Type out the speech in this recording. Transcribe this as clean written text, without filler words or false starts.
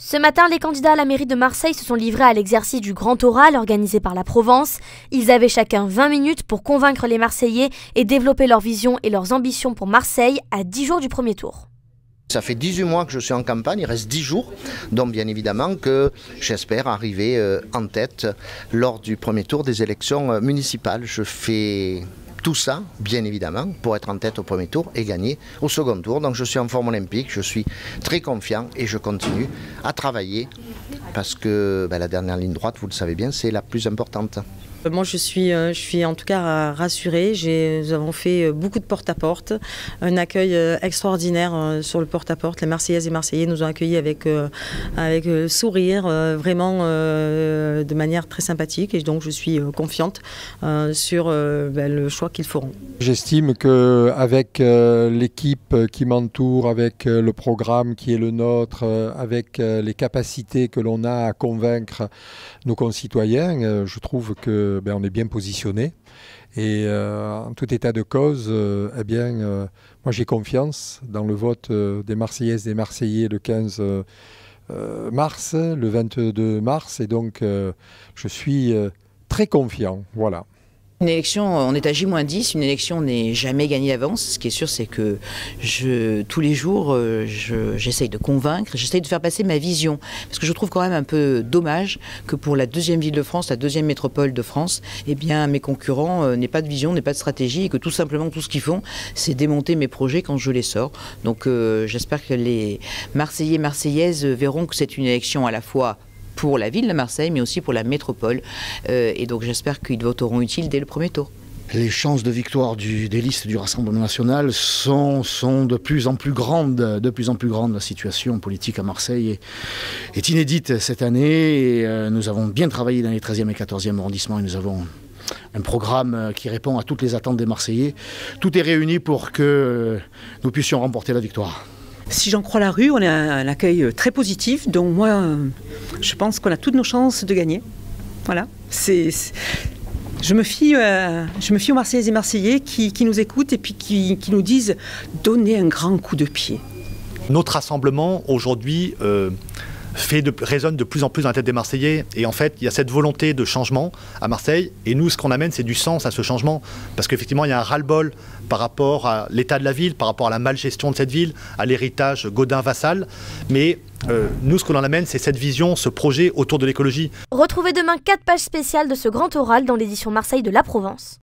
Ce matin, les candidats à la mairie de Marseille se sont livrés à l'exercice du grand oral organisé par la Provence. Ils avaient chacun 20 minutes pour convaincre les Marseillais et développer leur vision et leurs ambitions pour Marseille à 10 jours du premier tour. Ça fait 18 mois que je suis en campagne, il reste 10 jours, donc bien évidemment que j'espère arriver en tête lors du premier tour des élections municipales. Je fais tout ça, bien évidemment, pour être en tête au premier tour et gagner au second tour. Donc je suis en forme olympique, je suis très confiant et je continue à travailler parce que la dernière ligne droite, vous le savez bien, c'est la plus importante. Moi, je suis en tout cas rassurée. Nous avons fait beaucoup de porte-à-porte, un accueil extraordinaire sur le porte-à-porte. Les Marseillaises et Marseillais nous ont accueillis avec sourire, vraiment de manière très sympathique. Et donc, je suis confiante sur le choix qu'ils feront. J'estime qu'avec l'équipe qui m'entoure, avec le programme qui est le nôtre, avec les capacités que l'on a à convaincre nos concitoyens, je trouve que on est bien positionné et en tout état de cause, moi j'ai confiance dans le vote des Marseillaises et des Marseillais le 15 mars, le 22 mars et donc je suis très confiant, voilà. Une élection, on est à J-10, une élection n'est jamais gagnée d'avance. Ce qui est sûr, c'est que tous les jours, j'essaye de convaincre, j'essaye de faire passer ma vision. Parce que je trouve quand même un peu dommage que pour la deuxième ville de France, la deuxième métropole de France, eh bien, mes concurrents n'aient pas de vision, n'aient pas de stratégie et que tout simplement, tout ce qu'ils font, c'est démonter mes projets quand je les sors. Donc j'espère que les Marseillais et Marseillaises verront que c'est une élection à la fois pour la ville de Marseille, mais aussi pour la métropole. Et donc j'espère qu'ils voteront utile dès le premier tour. Les chances de victoire des listes du Rassemblement national sont de plus en plus grandes. La situation politique à Marseille est inédite cette année. Et nous avons bien travaillé dans les 13e et 14e arrondissements et nous avons un programme qui répond à toutes les attentes des Marseillais. Tout est réuni pour que nous puissions remporter la victoire. Si j'en crois la rue, on a un accueil très positif, donc moi, je pense qu'on a toutes nos chances de gagner. Voilà. Je me fie aux Marseillaises et Marseillais qui nous écoutent et puis qui nous disent « donnez un grand coup de pied ». Notre rassemblement, aujourd'hui, résonne de plus en plus dans la tête des Marseillais. Et en fait, il y a cette volonté de changement à Marseille. Et nous, ce qu'on amène, c'est du sens à ce changement. Parce qu'effectivement, il y a un ras-le-bol par rapport à l'état de la ville, par rapport à la malgestion de cette ville, à l'héritage Gaudin-Vassal. Mais nous, ce qu'on en amène, c'est cette vision, ce projet autour de l'écologie. Retrouvez demain 4 pages spéciales de ce grand oral dans l'édition Marseille de la Provence.